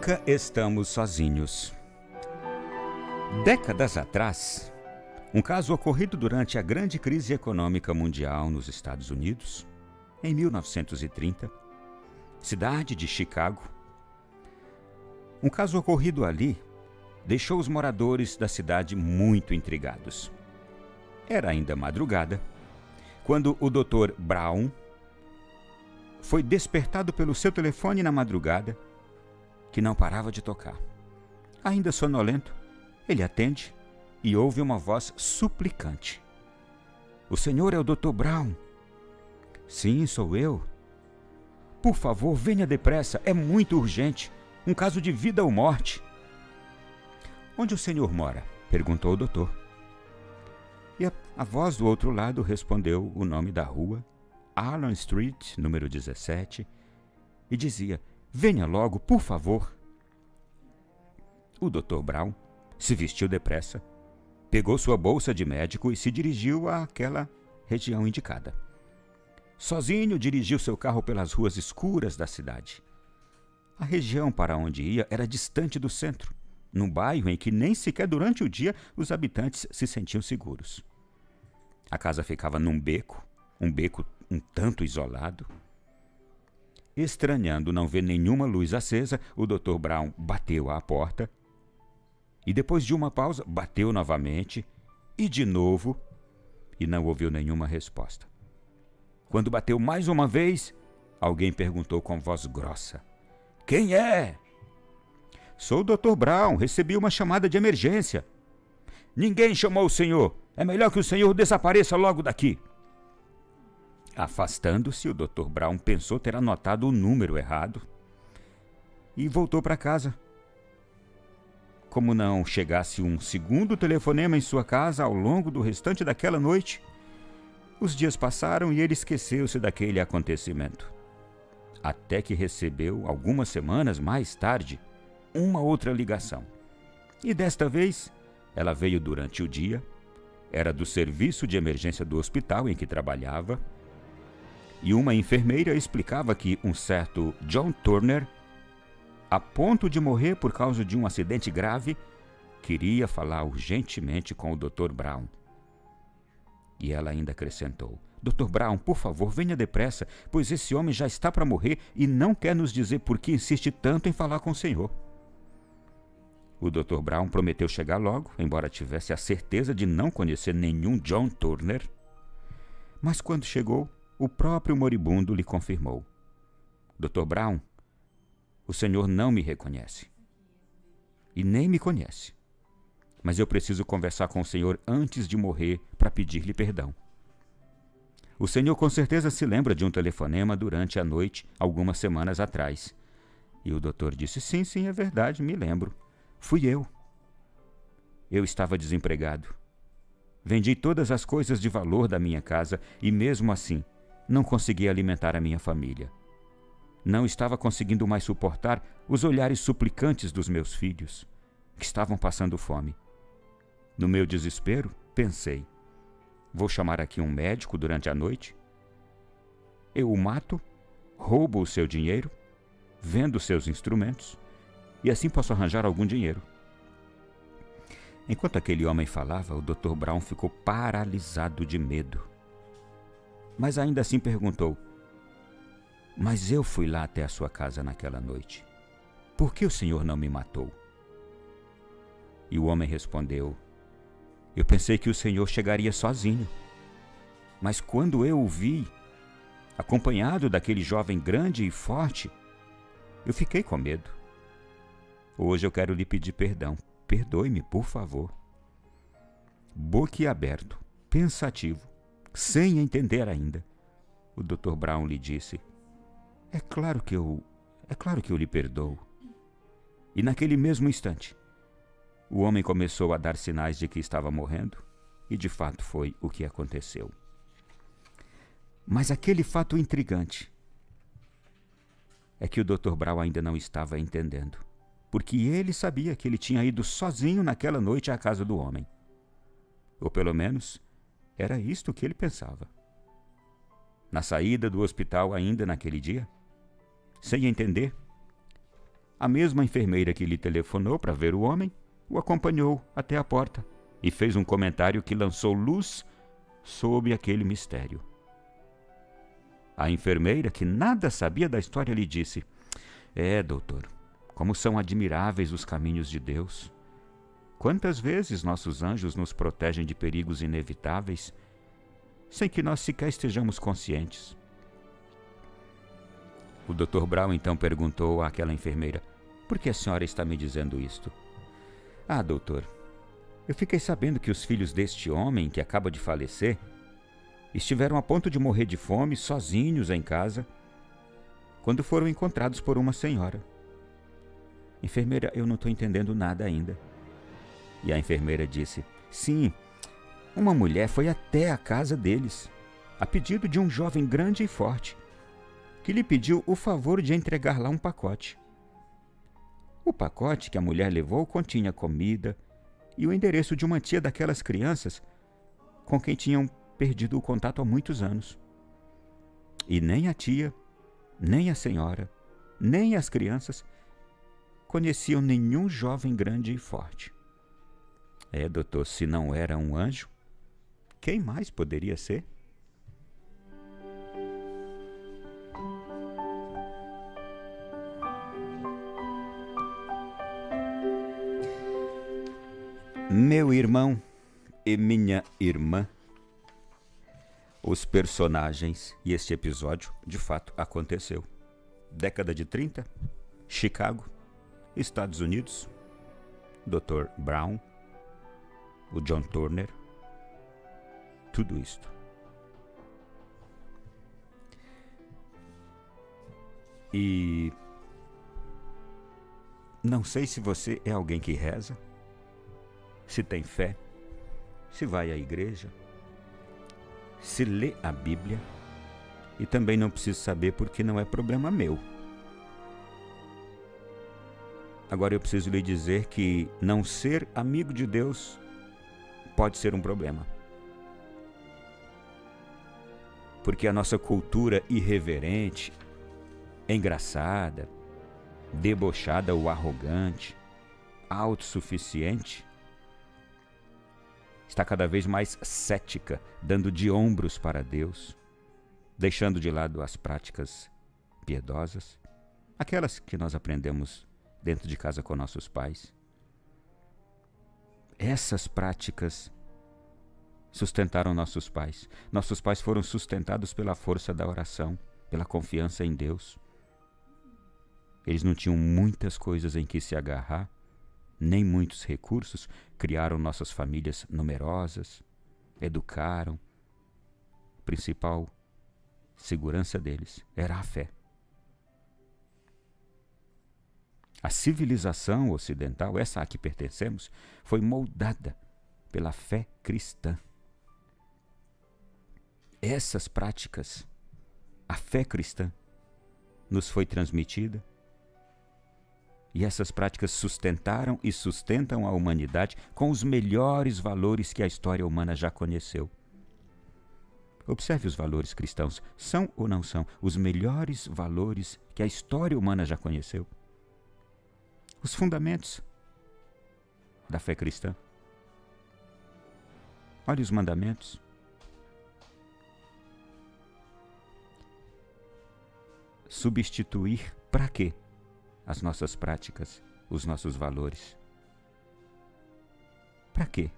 Nunca estamos sozinhos. Décadas atrás, um caso ocorrido durante a grande crise econômica mundial nos Estados Unidos, em 1930, cidade de Chicago. Um caso ocorrido ali deixou os moradores da cidade muito intrigados. Era ainda madrugada, quando o Dr. Brown foi despertado pelo seu telefone na madrugada, que não parava de tocar. Ainda sonolento, ele atende e ouve uma voz suplicante. "O senhor é o Dr. Brown?" "Sim, sou eu." "Por favor, venha depressa, é muito urgente. Um caso de vida ou morte." "Onde o senhor mora?" perguntou o doutor. E a voz do outro lado respondeu o nome da rua, Allen Street, número 17, e dizia: "Venha logo, por favor." O Dr. Brown se vestiu depressa, pegou sua bolsa de médico e se dirigiu àquela região indicada. Sozinho dirigiu seu carro pelas ruas escuras da cidade. A região para onde ia era distante do centro, num bairro em que nem sequer durante o dia os habitantes se sentiam seguros. A casa ficava num beco, um tanto isolado. Estranhando não ver nenhuma luz acesa, o Dr. Brown bateu à porta e, depois de uma pausa, bateu novamente e de novo, e não ouviu nenhuma resposta. Quando bateu mais uma vez, alguém perguntou com voz grossa: "Quem é?" "Sou o Dr. Brown, recebi uma chamada de emergência." "Ninguém chamou o senhor. É melhor que o senhor desapareça logo daqui." Afastando-se, o Dr. Brown pensou ter anotado o número errado e voltou para casa. Como não chegasse um segundo telefonema em sua casa ao longo do restante daquela noite, os dias passaram e ele esqueceu-se daquele acontecimento. Até que recebeu, algumas semanas mais tarde, uma outra ligação. E desta vez, ela veio durante o dia, era do serviço de emergência do hospital em que trabalhava, e uma enfermeira explicava que um certo John Turner, a ponto de morrer por causa de um acidente grave, queria falar urgentemente com o Dr. Brown. E ela ainda acrescentou: "Dr. Brown, por favor, venha depressa, pois esse homem já está para morrer e não quer nos dizer por que insiste tanto em falar com o senhor." O Dr. Brown prometeu chegar logo, embora tivesse a certeza de não conhecer nenhum John Turner. Mas quando chegou, o próprio moribundo lhe confirmou: "Dr. Brown, o senhor não me reconhece. E nem me conhece. Mas eu preciso conversar com o senhor antes de morrer para pedir-lhe perdão. O senhor com certeza se lembra de um telefonema durante a noite, algumas semanas atrás." E o doutor disse: Sim, é verdade, me lembro. Fui eu. Eu estava desempregado. Vendi todas as coisas de valor da minha casa e, mesmo assim, não consegui alimentar a minha família. Não estava conseguindo mais suportar os olhares suplicantes dos meus filhos, que estavam passando fome. No meu desespero, pensei: vou chamar aqui um médico durante a noite? Eu o mato, roubo o seu dinheiro, vendo seus instrumentos, e assim posso arranjar algum dinheiro. Enquanto aquele homem falava, o Dr. Brown ficou paralisado de medo. Mas ainda assim perguntou: "Mas eu fui lá até a sua casa naquela noite. Por que o senhor não me matou?" E o homem respondeu: "Eu pensei que o senhor chegaria sozinho. Mas quando eu o vi, acompanhado daquele jovem grande e forte, eu fiquei com medo. Hoje eu quero lhe pedir perdão. Perdoe-me, por favor." Boquiaberto, pensativo, sem entender ainda, o Dr. Brown lhe disse: É claro que eu lhe perdoo." E naquele mesmo instante, o homem começou a dar sinais de que estava morrendo, e de fato foi o que aconteceu. Mas aquele fato intrigante é que o Dr. Brown ainda não estava entendendo, porque ele sabia que ele tinha ido sozinho naquela noite à casa do homem. Ou pelo menos, era isto que ele pensava. Na saída do hospital ainda naquele dia, sem entender, A mesma enfermeira que lhe telefonou para ver o homem o acompanhou até a porta e fez um comentário que lançou luz sobre aquele mistério. A enfermeira, que nada sabia da história, lhe disse: doutor, como são admiráveis os caminhos de Deus. Quantas vezes nossos anjos nos protegem de perigos inevitáveis, sem que nós sequer estejamos conscientes. O Dr. Brown então perguntou àquela enfermeira: por que a senhora está me dizendo isto? Doutor, eu fiquei sabendo que os filhos deste homem que acaba de falecer estiveram a ponto de morrer de fome sozinhos em casa quando foram encontrados por uma senhora. Enfermeira, eu não estou entendendo nada ainda. E a enfermeira disse: sim, uma mulher foi até a casa deles, a pedido de um jovem grande e forte, que lhe pediu o favor de entregar lá um pacote. O pacote que a mulher levou continha comida e o endereço de uma tia daquelas crianças com quem tinham perdido o contato há muitos anos. E nem a tia, nem a senhora, nem as crianças conheciam nenhum jovem grande e forte. Doutor, se não era um anjo, quem mais poderia ser? Meu irmão e minha irmã, os personagens e este episódio de fato aconteceu. Década de 30, Chicago, Estados Unidos, Dr. Brown, o John Turner, tudo isto. E não sei se você é alguém que reza, se tem fé, se vai à igreja, se lê a Bíblia, e também não preciso saber porque não é problema meu. Agora eu preciso lhe dizer que não ser amigo de Deus pode ser um problema. Porque a nossa cultura irreverente, engraçada, debochada ou arrogante, autossuficiente, está cada vez mais cética, dando de ombros para Deus, deixando de lado as práticas piedosas, aquelas que nós aprendemos dentro de casa com nossos pais. Essas práticas sustentaram nossos pais. Nossos pais foram sustentados pela força da oração, pela confiança em Deus. Eles não tinham muitas coisas em que se agarrar, nem muitos recursos, criaram nossas famílias numerosas, educaram. A principal segurança deles era a fé. A civilização ocidental, essa a que pertencemos, foi moldada pela fé cristã. Essas práticas, a fé cristã, nos foi transmitida, e essas práticas sustentaram e sustentam a humanidade com os melhores valores que a história humana já conheceu. Observe os valores cristãos. São ou não são os melhores valores que a história humana já conheceu? Os fundamentos da fé cristã. Olhe os mandamentos. Substituir para quê? As nossas práticas, os nossos valores. Para quê?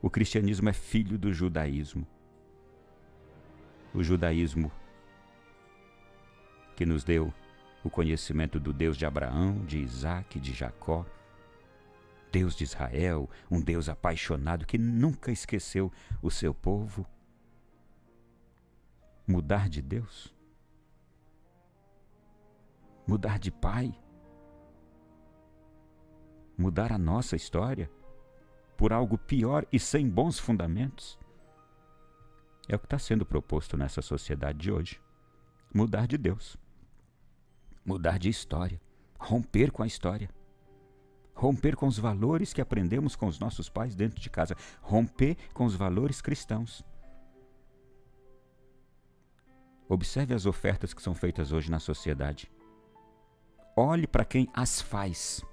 O cristianismo é filho do judaísmo. O judaísmo que nos deu o conhecimento do Deus de Abraão, de Isaac, de Jacó, Deus de Israel, um Deus apaixonado que nunca esqueceu o seu povo. Mudar de Deus? Mudar de pai? Mudar a nossa história por algo pior e sem bons fundamentos? É o que está sendo proposto nessa sociedade de hoje. Mudar de Deus. Mudar de história. Romper com a história. Romper com os valores que aprendemos com os nossos pais dentro de casa. Romper com os valores cristãos. Observe as ofertas que são feitas hoje na sociedade. olhe para quem as faz.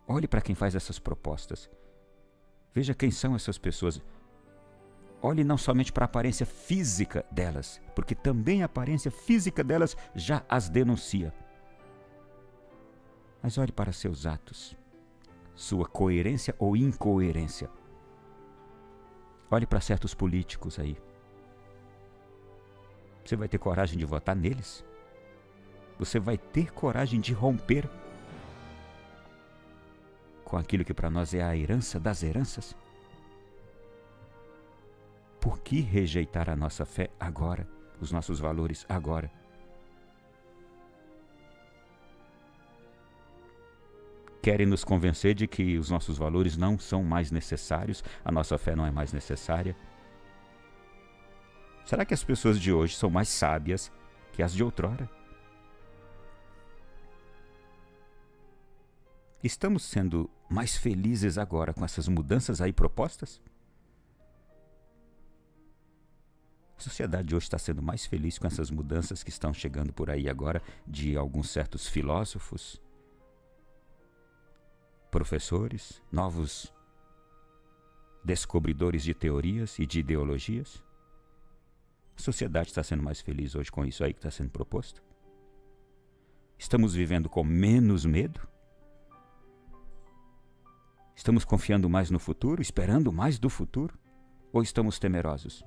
Olhe para quem faz essas propostas. Veja quem são essas pessoas. Olhe não somente para a aparência física delas, porque também a aparência física delas já as denuncia. Mas olhe para seus atos, sua coerência ou incoerência. Olhe para certos políticos aí. Você vai ter coragem de votar neles? Você vai ter coragem de romper com aquilo que para nós é a herança das heranças? Por que rejeitar a nossa fé agora, os nossos valores agora? Querem nos convencer de que os nossos valores não são mais necessários, a nossa fé não é mais necessária? Será que as pessoas de hoje são mais sábias que as de outrora? Estamos sendo mais felizes agora com essas mudanças aí propostas? A sociedade hoje está sendo mais feliz com essas mudanças que estão chegando por aí agora de alguns certos filósofos, professores, novos descobridores de teorias e de ideologias? A sociedade está sendo mais feliz hoje com isso aí que está sendo proposto? Estamos vivendo com menos medo? Estamos confiando mais no futuro, esperando mais do futuro? Ou estamos temerosos?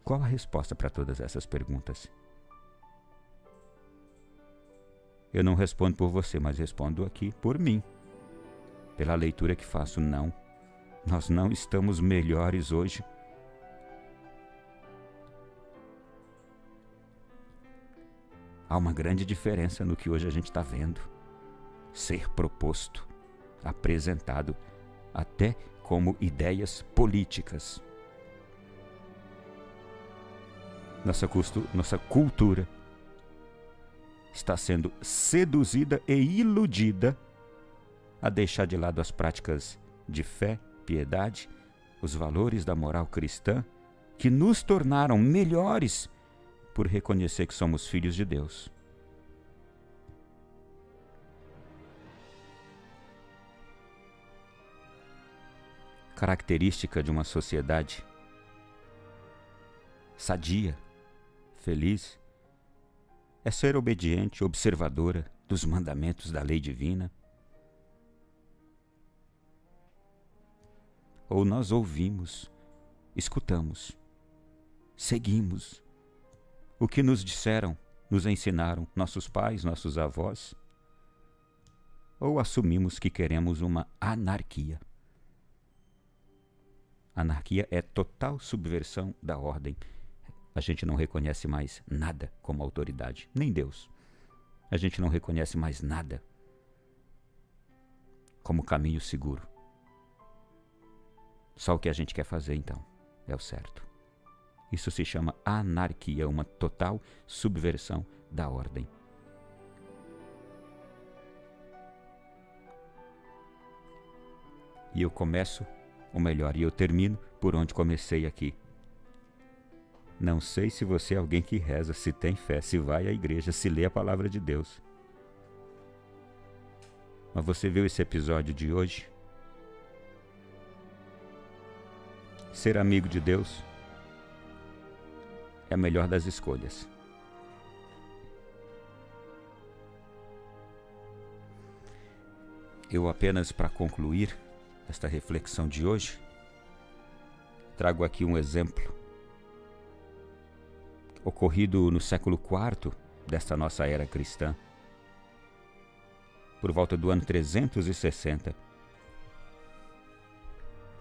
Qual a resposta para todas essas perguntas? Eu não respondo por você, mas respondo aqui por mim. Pela leitura que faço, não. Nós não estamos melhores hoje. Há uma grande diferença no que hoje a gente está vendo ser proposto, apresentado, até como ideias políticas. Nossa cultura está sendo seduzida e iludida a deixar de lado as práticas de fé, piedade, os valores da moral cristã, que nos tornaram melhores por reconhecer que somos filhos de Deus. Característica de uma sociedade sadia, feliz, é ser obediente, observadora dos mandamentos da lei divina. Ou nós ouvimos, escutamos, seguimos o que nos disseram, nos ensinaram nossos pais, nossos avós, ou assumimos que queremos uma anarquia. Anarquia é total subversão da ordem. A gente não reconhece mais nada como autoridade, nem Deus. A gente não reconhece mais nada como caminho seguro. Só o que a gente quer fazer, então, é o certo. Isso se chama anarquia, uma total subversão da ordem. E eu começo, ou melhor, e eu termino por onde comecei aqui. Não sei se você é alguém que reza, se tem fé, se vai à igreja, se lê a palavra de Deus. Mas você viu esse episódio de hoje? Ser amigo de Deus é a melhor das escolhas. Eu apenas, para concluir esta reflexão de hoje, trago aqui um exemplo ocorrido no século IV desta nossa era cristã, por volta do ano 360.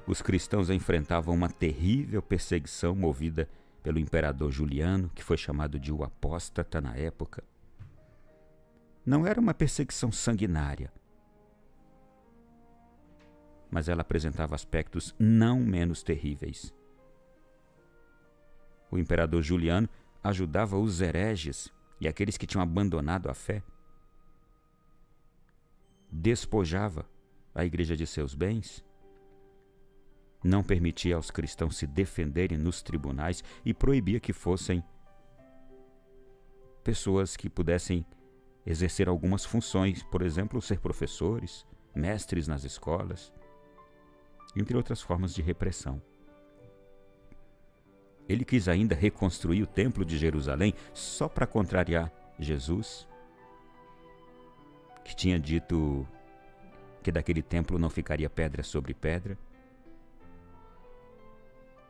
Os cristãos enfrentavam uma terrível perseguição movida pelo imperador Juliano, que foi chamado de o apóstata na época. Não era uma perseguição sanguinária, mas ela apresentava aspectos não menos terríveis. O imperador Juliano ajudava os hereges e aqueles que tinham abandonado a fé, despojava a igreja de seus bens, não permitia aos cristãos se defenderem nos tribunais e proibia que fossem pessoas que pudessem exercer algumas funções, por exemplo, ser professores, mestres nas escolas, entre outras formas de repressão. Ele quis ainda reconstruir o templo de Jerusalém só para contrariar Jesus, que tinha dito que daquele templo não ficaria pedra sobre pedra.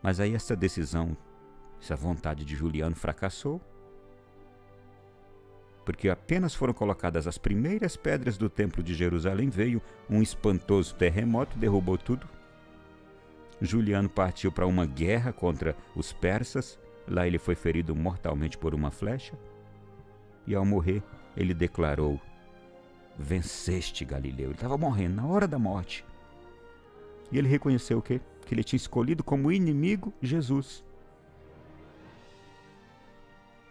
Mas aí essa decisão, essa vontade de Juliano fracassou, porque apenas foram colocadas as primeiras pedras do templo de Jerusalém, veio um espantoso terremoto, derrubou tudo. Juliano partiu para uma guerra contra os persas, lá ele foi ferido mortalmente por uma flecha, e ao morrer ele declarou: venceste, Galileu. Ele estava morrendo, na hora da morte. E ele reconheceu o quê? Que ele tinha escolhido como inimigo Jesus.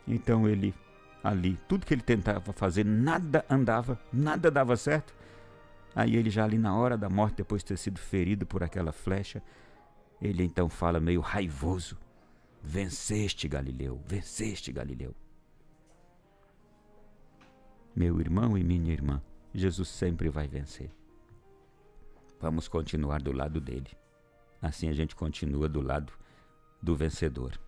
Então ele, ali, tudo que ele tentava fazer, nada andava, nada dava certo. Aí ele já ali na hora da morte, depois de ter sido ferido por aquela flecha, ele então fala meio raivoso: venceste, Galileu, venceste, Galileu. Meu irmão e minha irmã, Jesus sempre vai vencer. Vamos continuar do lado dele. Assim a gente continua do lado do vencedor.